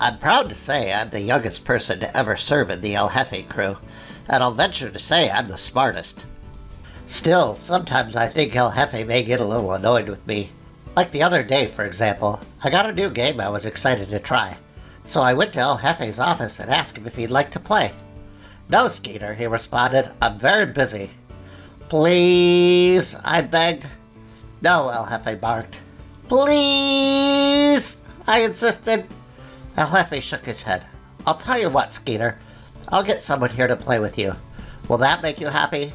I'm proud to say I'm the youngest person to ever serve in the El Jefe crew, and I'll venture to say I'm the smartest. Still, sometimes I think El Jefe may get a little annoyed with me. Like the other day, for example, I got a new game I was excited to try. So I went to El Jefe's office and asked him if he'd like to play. "No, Skeeter," he responded. "I'm very busy." "Please," I begged. "No," El Jefe barked. "Please," I insisted. El Jefe shook his head. "I'll tell you what, Skeeter. I'll get someone here to play with you. Will that make you happy?"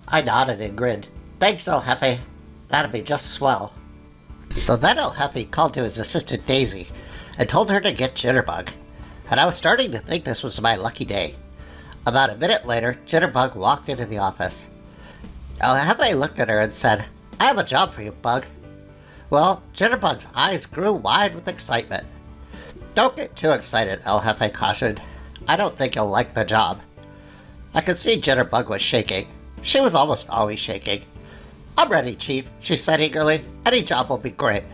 I nodded and grinned. "Thanks, El Jefe. That'd be just swell." So then El Jefe called to his assistant Daisy and told her to get Jitterbug. And I was starting to think this was my lucky day. About a minute later, Jitterbug walked into the office. El Jefe looked at her and said, "I have a job for you, Bug." Well, Jitterbug's eyes grew wide with excitement. "Don't get too excited," El Jefe cautioned. "I don't think you'll like the job." I could see Jitterbug was shaking. She was almost always shaking. "I'm ready, Chief," she said eagerly. "Any job will be great."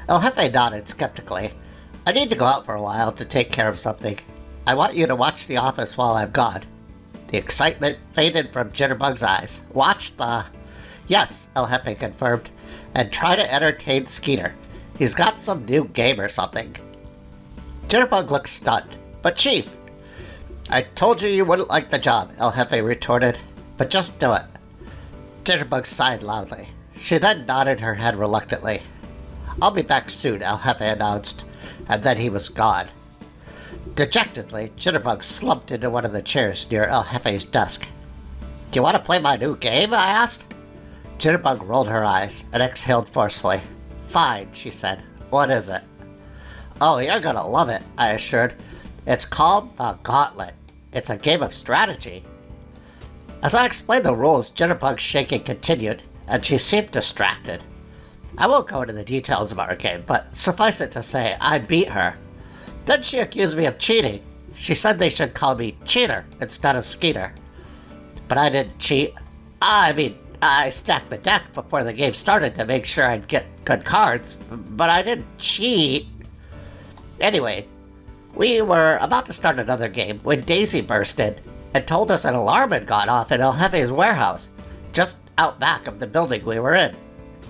El Jefe nodded skeptically. "I need to go out for a while to take care of something. I want you to watch the office while I'm gone." The excitement faded from Jitterbug's eyes. "Watch the..." "Yes," El Jefe confirmed. "And try to entertain Skeeter. He's got some new game or something." Jitterbug looked stunned. "But Chief..." "I told you wouldn't like the job," El Jefe retorted. "But just do it." Jitterbug sighed loudly. She then nodded her head reluctantly. "I'll be back soon," El Jefe announced, and then he was gone. Dejectedly, Jitterbug slumped into one of the chairs near El Jefe's desk. "Do you want to play my new game?" I asked. Jitterbug rolled her eyes and exhaled forcefully. "Fine," she said. "What is it?" "Oh, you're gonna love it," I assured. "It's called the Gauntlet. It's a game of strategy." As I explained the rules, Jitterbug's shaking continued, and she seemed distracted. I won't go into the details of our game, but suffice it to say, I beat her. Then she accused me of cheating. She said they should call me Cheater instead of Skeeter. But I didn't cheat. I stacked the deck before the game started to make sure I'd get good cards, but I didn't cheat. Anyway, we were about to start another game when Daisy burst in and told us an alarm had gone off in El Jefe's warehouse, just out back of the building we were in.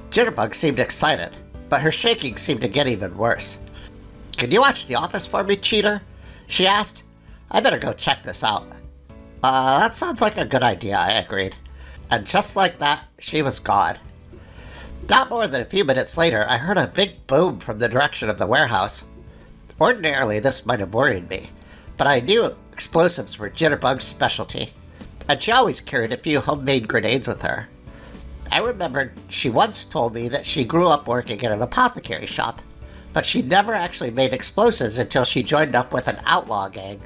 Jitterbug seemed excited, but her shaking seemed to get even worse. "Can you watch the office for me, Cheater?" she asked. "I better go check this out." That sounds like a good idea," I agreed. And just like that, she was gone. Not more than a few minutes later, I heard a big boom from the direction of the warehouse. Ordinarily, this might have worried me, but I knew explosives were Jitterbug's specialty, and she always carried a few homemade grenades with her. I remembered she once told me that she grew up working in an apothecary shop, but she never actually made explosives until she joined up with an outlaw gang.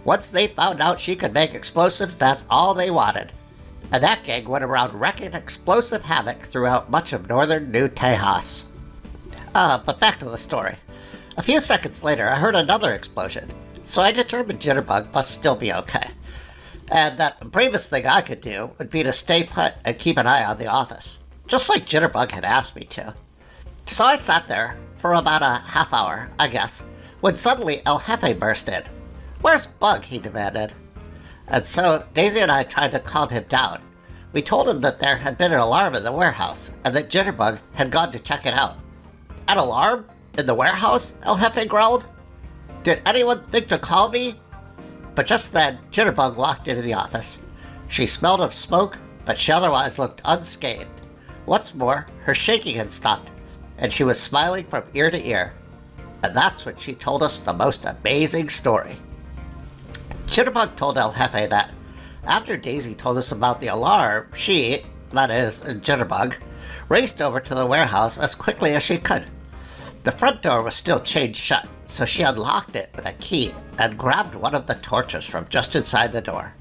Once they found out she could make explosives, that's all they wanted. And that gang went around wrecking explosive havoc throughout much of northern New Tejas. But back to the story. A few seconds later, I heard another explosion, so I determined Jitterbug must still be okay, and that the bravest thing I could do would be to stay put and keep an eye on the office, just like Jitterbug had asked me to. So I sat there for about a half hour, I guess, when suddenly El Jefe burst in. "Where's Bug?" he demanded. And so Daisy and I tried to calm him down. We told him that there had been an alarm in the warehouse, and that Jitterbug had gone to check it out. "An alarm? In the warehouse?" El Jefe growled. "Did anyone think to call me?" But just then, Jitterbug walked into the office. She smelled of smoke, but she otherwise looked unscathed. What's more, her shaking had stopped, and she was smiling from ear to ear. And that's when she told us the most amazing story. Jitterbug told El Jefe that after Daisy told us about the alarm, she, that is, Jitterbug, raced over to the warehouse as quickly as she could. The front door was still chained shut, so she unlocked it with a key and grabbed one of the torches from just inside the door.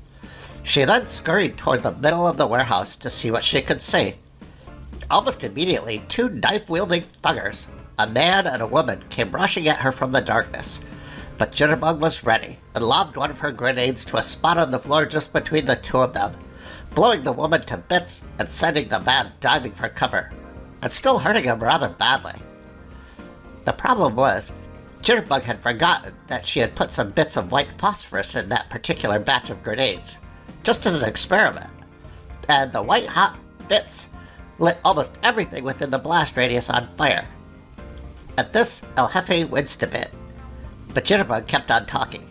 She then scurried toward the middle of the warehouse to see what she could see. Almost immediately, two knife-wielding thuggers, a man and a woman, came rushing at her from the darkness. But Jitterbug was ready, and lobbed one of her grenades to a spot on the floor just between the two of them, blowing the woman to bits and sending the man diving for cover, and still hurting him rather badly. The problem was, Jitterbug had forgotten that she had put some bits of white phosphorus in that particular batch of grenades, just as an experiment, and the white hot bits lit almost everything within the blast radius on fire. At this, El Jefe winced a bit, but Jitterbug kept on talking.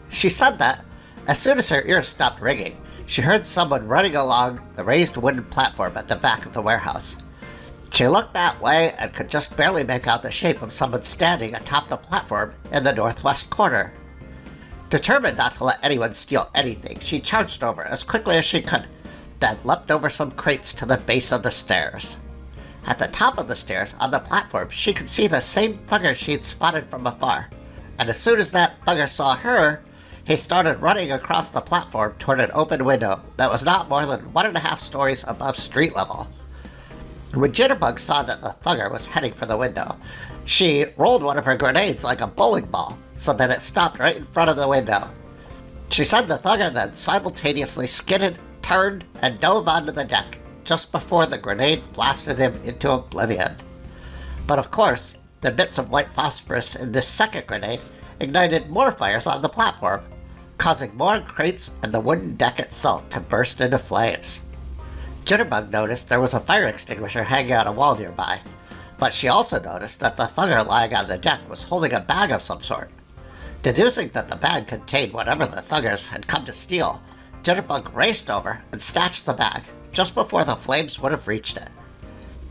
She said that, as soon as her ears stopped ringing, she heard someone running along the raised wooden platform at the back of the warehouse. She looked that way and could just barely make out the shape of someone standing atop the platform in the northwest corner. Determined not to let anyone steal anything, she charged over as quickly as she could, then leapt over some crates to the base of the stairs. At the top of the stairs, on the platform, she could see the same thugger she'd spotted from afar, and as soon as that thugger saw her, he started running across the platform toward an open window that was not more than 1.5 stories above street level. When Jitterbug saw that the thugger was heading for the window, she rolled one of her grenades like a bowling ball so that it stopped right in front of the window. She said the thugger then simultaneously skidded, turned, and dove onto the deck just before the grenade blasted him into oblivion. But of course, the bits of white phosphorus in this second grenade ignited more fires on the platform, causing more crates and the wooden deck itself to burst into flames. Jitterbug noticed there was a fire extinguisher hanging on a wall nearby, but she also noticed that the thugger lying on the deck was holding a bag of some sort. Deducing that the bag contained whatever the thuggers had come to steal, Jitterbug raced over and snatched the bag just before the flames would have reached it.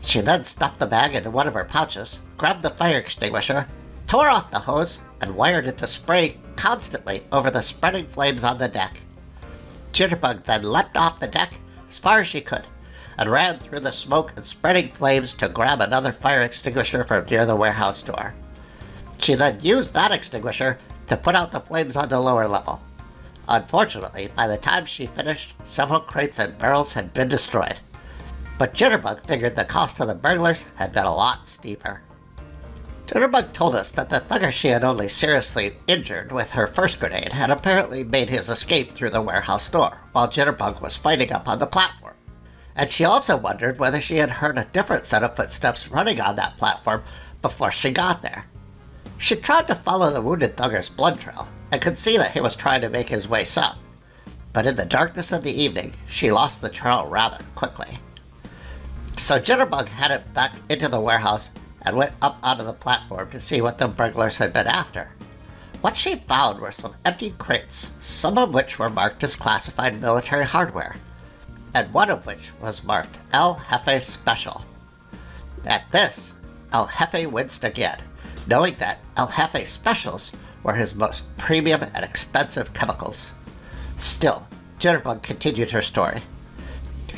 She then stuffed the bag into one of her pouches, grabbed the fire extinguisher, tore off the hose, and wired it to spray constantly over the spreading flames on the deck. Jitterbug then leapt off the deck as far as she could, and ran through the smoke and spreading flames to grab another fire extinguisher from near the warehouse door. She then used that extinguisher to put out the flames on the lower level. Unfortunately, by the time she finished, several crates and barrels had been destroyed, but Jitterbug figured the cost to the burglars had been a lot steeper. Jitterbug told us that the thugger she had only seriously injured with her first grenade had apparently made his escape through the warehouse door, while Jitterbug was fighting up on the platform. And she also wondered whether she had heard a different set of footsteps running on that platform before she got there. She tried to follow the wounded thugger's blood trail, and could see that he was trying to make his way south, but in the darkness of the evening, she lost the trail rather quickly. So Jitterbug headed back into the warehouse and went up onto the platform to see what the burglars had been after. What she found were some empty crates, some of which were marked as classified military hardware, and one of which was marked El Jefe Special. At this, El Jefe winced again, knowing that El Jefe Specials were his most premium and expensive chemicals. Still, Jitterbug continued her story.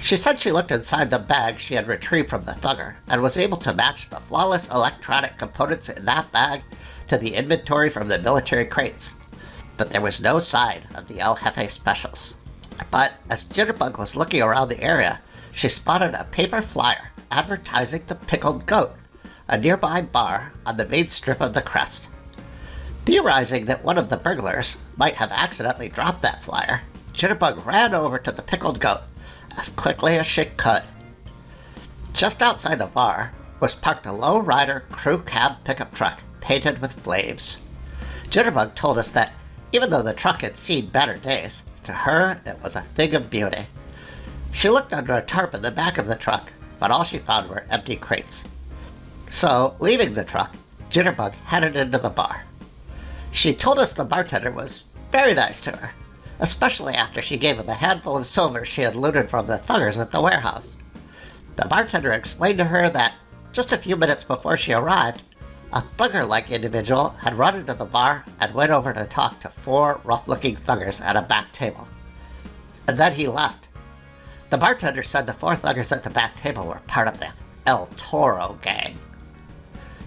She said she looked inside the bag she had retrieved from the thugger and was able to match the flawless electronic components in that bag to the inventory from the military crates, but there was no sign of the El Jefe Specials. But as Jitterbug was looking around the area, she spotted a paper flyer advertising the Pickled Goat, a nearby bar on the main strip of the crest. Theorizing that one of the burglars might have accidentally dropped that flyer, Jitterbug ran over to the Pickled Goat as quickly as she could. Just outside the bar was parked a low-rider crew cab pickup truck painted with flames. Jitterbug told us that even though the truck had seen better days, to her it was a thing of beauty. She looked under a tarp in the back of the truck, but all she found were empty crates. So, leaving the truck, Jitterbug headed into the bar. She told us the bartender was very nice to her, especially after she gave him a handful of silver she had looted from the thuggers at the warehouse. The bartender explained to her that, just a few minutes before she arrived, a thugger-like individual had run into the bar and went over to talk to 4 rough-looking thuggers at a back table. And then he left. The bartender said the 4 thuggers at the back table were part of the El Toro gang.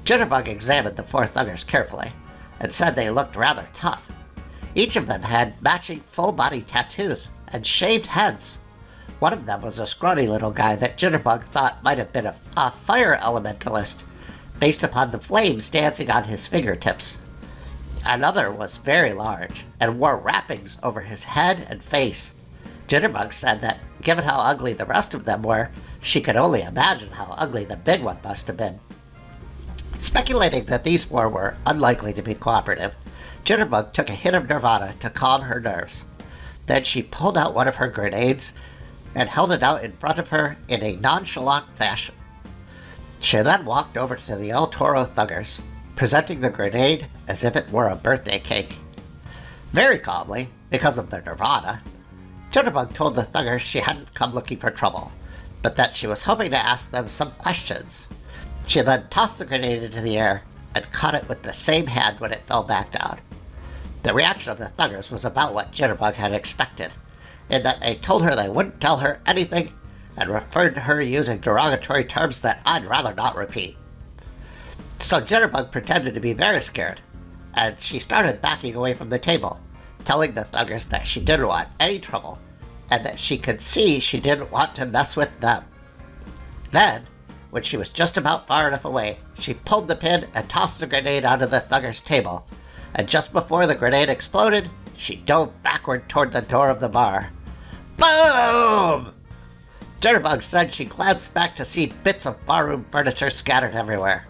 Jitterbug examined the 4 thuggers carefully, and said they looked rather tough. Each of them had matching full-body tattoos and shaved heads. One of them was a scrawny little guy that Jitterbug thought might have been a fire elementalist, based upon the flames dancing on his fingertips. Another was very large, and wore wrappings over his head and face. Jitterbug said that, given how ugly the rest of them were, she could only imagine how ugly the big one must have been. Speculating that these four were unlikely to be cooperative, Jitterbug took a hit of Nirvana to calm her nerves. Then she pulled out one of her grenades and held it out in front of her in a nonchalant fashion. She then walked over to the El Toro thuggers, presenting the grenade as if it were a birthday cake. Very calmly, because of their Nirvana, Jitterbug told the thuggers she hadn't come looking for trouble, but that she was hoping to ask them some questions. She then tossed the grenade into the air and caught it with the same hand when it fell back down. The reaction of the thuggers was about what Jitterbug had expected, in that they told her they wouldn't tell her anything and referred to her using derogatory terms that I'd rather not repeat. So Jitterbug pretended to be very scared, and she started backing away from the table, telling the thuggers that she didn't want any trouble, and that she could see she didn't want to mess with them. Then, when she was just about far enough away, she pulled the pin and tossed the grenade onto the thugger's table, and just before the grenade exploded, she dove backward toward the door of the bar. Boom! Jitterbug said she glanced back to see bits of barroom furniture scattered everywhere.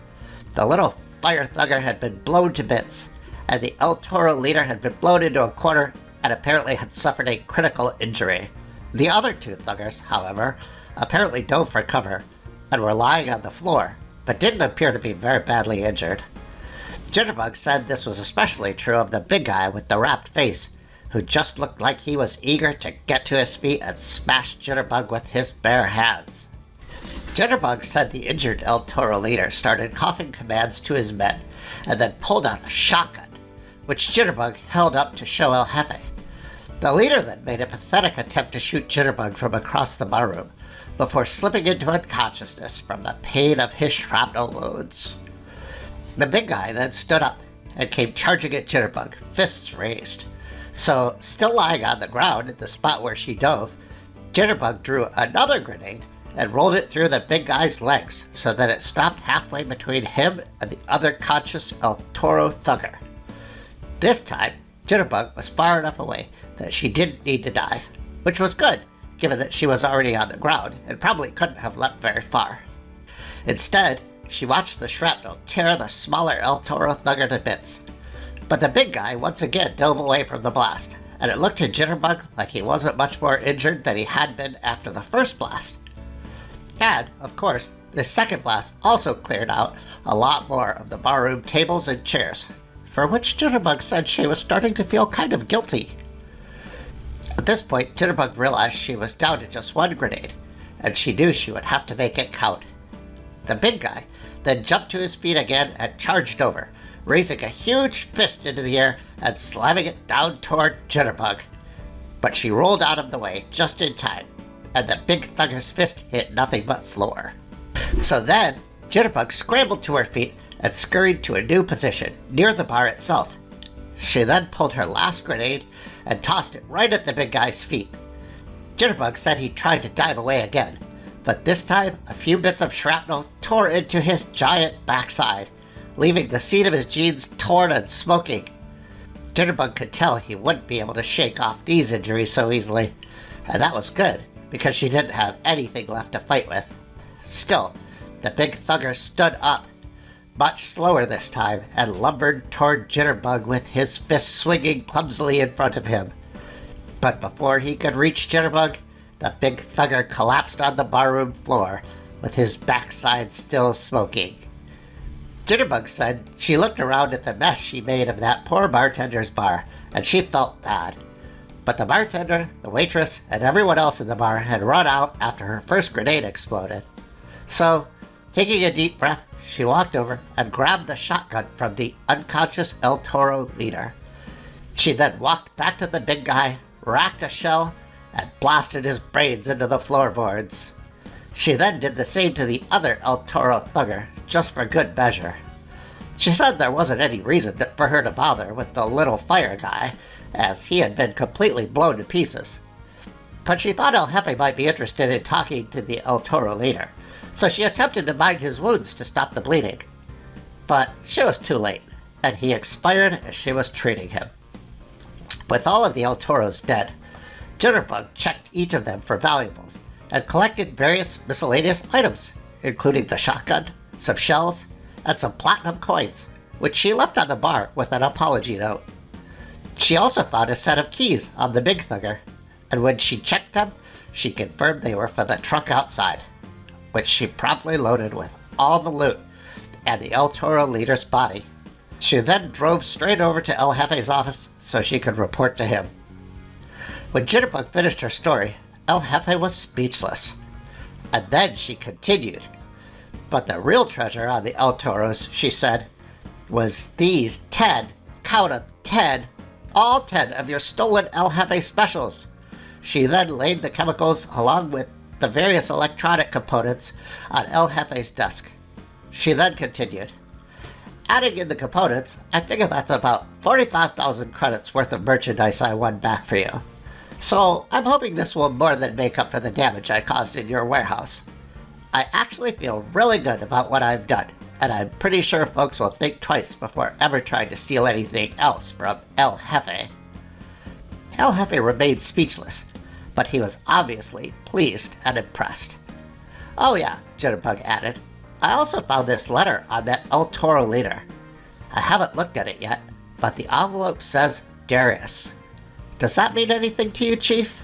The little fire thugger had been blown to bits, and the El Toro leader had been blown into a corner and apparently had suffered a critical injury. The other two thuggers, however, apparently dove for cover and were lying on the floor, but didn't appear to be very badly injured. Jitterbug said this was especially true of the big guy with the wrapped face, who just looked like he was eager to get to his feet and smash Jitterbug with his bare hands. Jitterbug said the injured El Toro leader started coughing commands to his men and then pulled out a shotgun, which Jitterbug held up to show El Jefe. The leader then made a pathetic attempt to shoot Jitterbug from across the barroom, before slipping into unconsciousness from the pain of his shrapnel wounds. The big guy then stood up and came charging at Jitterbug, fists raised. So, still lying on the ground at the spot where she dove, Jitterbug drew another grenade and rolled it through the big guy's legs so that it stopped halfway between him and the other conscious El Toro thugger. This time, Jitterbug was far enough away that she didn't need to dive, which was good, given that she was already on the ground and probably couldn't have leapt very far. Instead, she watched the shrapnel tear the smaller El Toro thugger to bits. But the big guy once again dove away from the blast, and it looked to Jitterbug like he wasn't much more injured than he had been after the first blast. And, of course, the second blast also cleared out a lot more of the barroom tables and chairs, for which Jitterbug said she was starting to feel kind of guilty. At this point, Jitterbug realized she was down to just one grenade, and she knew she would have to make it count. The big guy then jumped to his feet again and charged over, raising a huge fist into the air and slamming it down toward Jitterbug. But she rolled out of the way just in time, and the big thugger's fist hit nothing but floor. So then, Jitterbug scrambled to her feet and scurried to a new position near the bar itself. She then pulled her last grenade and tossed it right at the big guy's feet. Jitterbug said he tried to dive away again, but this time a few bits of shrapnel tore into his giant backside, leaving the seat of his jeans torn and smoking. Jitterbug could tell he wouldn't be able to shake off these injuries so easily, and that was good, because she didn't have anything left to fight with. Still, the big thugger stood up, much slower this time, and lumbered toward Jitterbug with his fist swinging clumsily in front of him. But before he could reach Jitterbug, the big thugger collapsed on the barroom floor, with his backside still smoking. Jitterbug said she looked around at the mess she made of that poor bartender's bar, and she felt bad. But the bartender, the waitress, and everyone else in the bar had run out after her first grenade exploded. So, taking a deep breath, she walked over and grabbed the shotgun from the unconscious El Toro leader. She then walked back to the big guy, racked a shell, and blasted his brains into the floorboards. She then did the same to the other El Toro thugger, just for good measure. She said there wasn't any reason for her to bother with the little fire guy, as he had been completely blown to pieces. But she thought El Jefe might be interested in talking to the El Toro leader, so she attempted to bind his wounds to stop the bleeding. But she was too late, and he expired as she was treating him. With all of the El Toros dead, Jitterbug checked each of them for valuables, and collected various miscellaneous items, including the shotgun, some shells, and some platinum coins, which she left on the bar with an apology note. She also found a set of keys on the Big Thugger, and when she checked them, she confirmed they were for the truck outside, which she promptly loaded with all the loot and the El Toro leader's body. She then drove straight over to El Jefe's office so she could report to him. When Jitterbug finished her story, El Jefe was speechless. And then she continued. But the real treasure on the El Toros, she said, was these 10, count 'em, 10, all 10 of your stolen El Jefe specials. She then laid the chemicals along with the various electronic components on El Jefe's desk. She then continued. Adding in the components, I figure that's about 45,000 credits worth of merchandise I won back for you. So I'm hoping this will more than make up for the damage I caused in your warehouse. I actually feel really good about what I've done, and I'm pretty sure folks will think twice before ever trying to steal anything else from El Jefe. El Jefe remained speechless, but he was obviously pleased and impressed. Oh yeah, Jitterbug added, I also found this letter on that El Toro leader. I haven't looked at it yet, but the envelope says Darius. Does that mean anything to you, Chief?